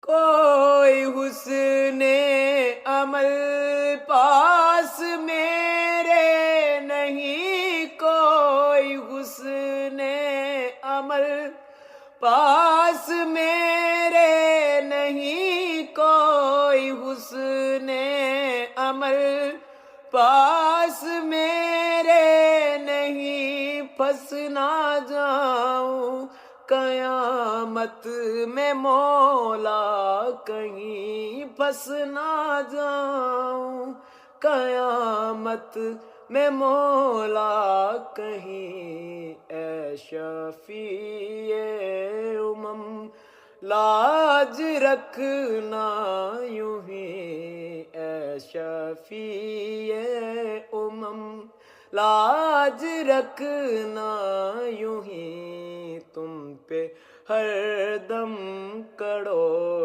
کوئی حسن عمل پاس میرے نہیں، کوئی حسن عمل پاس میرے نہیں، کوئی حسن عمل پاس میرے نہیں، پھنس نہ جاؤں قیامت میں مولا کہیں، پھنس نہ جاؤں قیامت میں مولا کہیں، اے شفیع امم لاج رکھنا یوں ہی، اے شفیع امم لاج رکھنا یوں ہی، تم پہ ہر دم کروڑ